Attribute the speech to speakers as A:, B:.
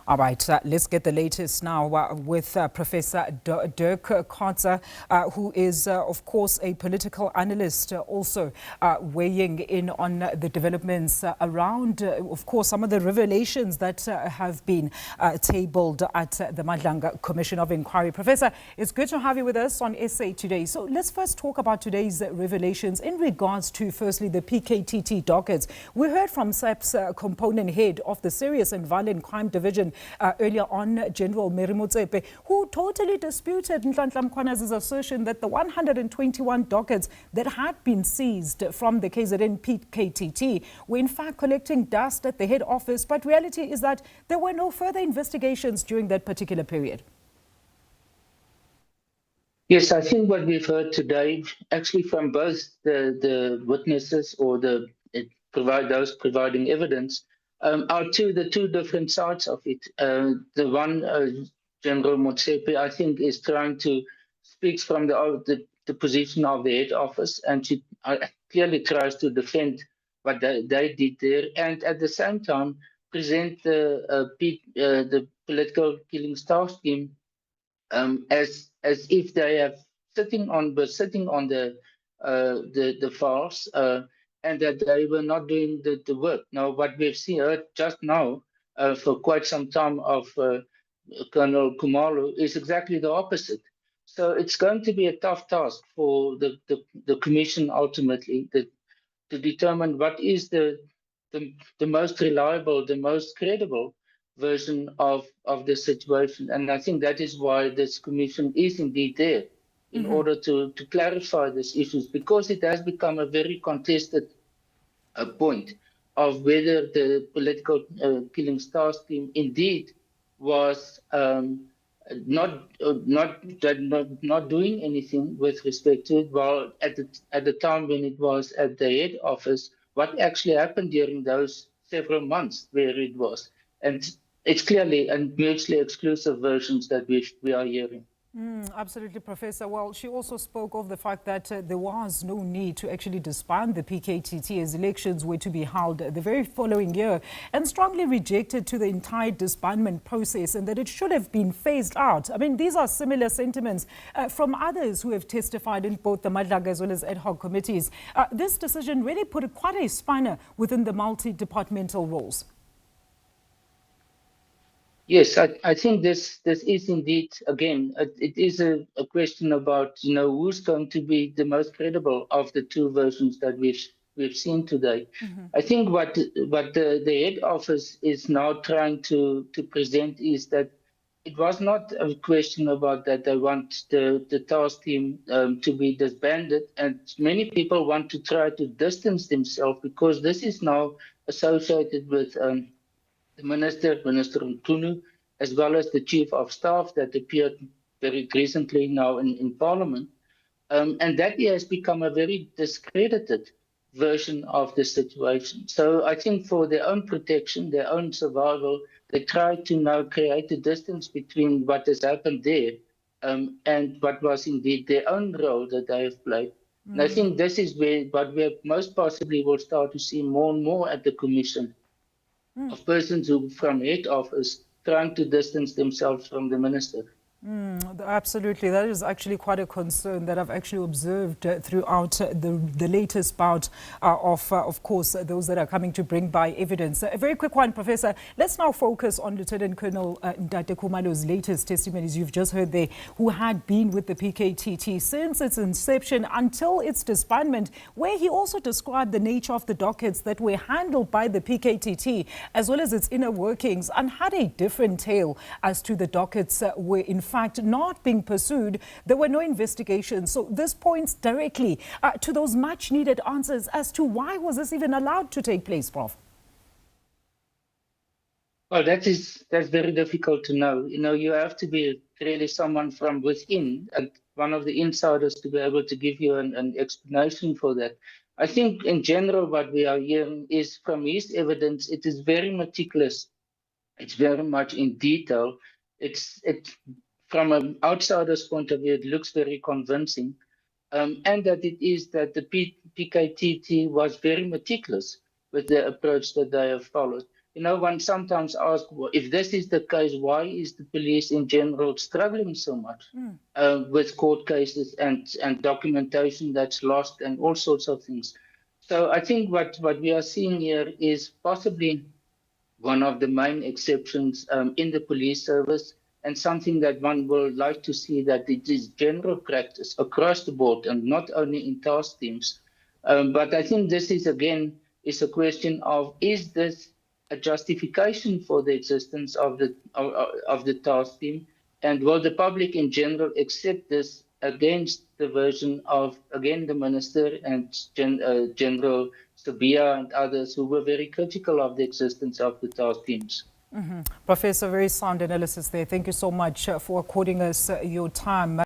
A: All right, let's get the latest now with Professor Dirk Kotze, who is, of course, a political analyst, also weighing in on the developments around, of course, some of the revelations that have been tabled at the Madlanga Commission of Inquiry. Professor, it's good to have you with us on SA Today. So let's first talk about today's revelations in regards to, firstly, the PKTT dockets. We heard from SAPS component head of the Serious and Violent Crime Division earlier on, General Mary Motsepe, who totally disputed Nhlanhla Mkhwanazi's assertion that the 121 dockets that had been seized from the KZN PKTT were in fact collecting dust at the head office, but reality is that there were no further investigations during that particular period.
B: Yes, I think what we've heard today, actually from both the witnesses or those providing evidence, are the two different sides of it. The one, General Motsepe, I think, is trying to speak from the position of the head office, and she clearly tries to defend what they did there, and at the same time present the political killing staff scheme as if they have sitting on the files. And that they were not doing the work. Now, what we've heard just now for quite some time of Colonel Khumalo is exactly the opposite. So it's going to be a tough task for the commission ultimately to determine what is the most reliable, the most credible version of the situation. And I think that is why this commission is indeed there, in order to clarify these issues, because it has become a very contested point of whether the political killing star scheme indeed was not doing anything with respect to it, while at the time when it was at the head office, what actually happened during those several months where it was. And it's clearly and mutually exclusive versions that we are hearing.
A: Absolutely, Professor. Well, she also spoke of the fact that there was no need to actually disband the PKTT as elections were to be held the very following year, and strongly rejected to the entire disbandment process and that it should have been phased out. I mean, these are similar sentiments from others who have testified in both the Madlanga as well as ad hoc committees. This decision really put quite a spanner within the multi-departmental roles.
B: Yes, I think this is indeed, again, it is a question about, who's going to be the most credible of the two versions that we've seen today. I think what the head office is now trying to present is that it was not a question about that they want the task team to be disbanded, and many people want to try to distance themselves because this is now associated with the Minister Mkhunu, as well as the Chief of Staff that appeared very recently now in Parliament. And that has become a very discredited version of the situation. So I think for their own protection, their own survival, they try to now create a distance between what has happened there and what was indeed their own role that they have played. And I think this is what we most possibly will start to see more and more at the Commission, of persons who from head office trying to distance themselves from the minister.
A: Absolutely. That is actually quite a concern that I've actually observed throughout the latest bout of course, those that are coming to bring by evidence. A very quick one, Professor. Let's now focus on Lieutenant Colonel Khumalo's latest testimonies you've just heard there, who had been with the PKTT since its inception until its disbandment, where he also described the nature of the dockets that were handled by the PKTT, as well as its inner workings, and had a different tale as to the dockets were in fact not being pursued. There were no investigations. So this points directly to those much needed answers as to why was this even allowed to take place, Prof?
B: Well, that's very difficult to know. You have to be really someone from within and one of the insiders to be able to give you an explanation for that. I think in general what we are hearing is from his evidence, it is very meticulous. It's very much in detail. It's from an outsider's point of view, it looks very convincing, and that it is that the PKTT was very meticulous with the approach that they have followed. one sometimes asks, well, if this is the case, why is the police in general struggling so much with court cases and documentation that's lost and all sorts of things? So I think what we are seeing here is possibly one of the main exceptions in the police service, and something that one will like to see, that it is general practice across the board and not only in task teams. But I think this is again is a question of, is this a justification for the existence of the task team, and will the public in general accept this against the version of, again, the minister and General Sibiya and others who were very critical of the existence of the task teams?
A: Professor, very sound analysis there. Thank you so much for according us your time.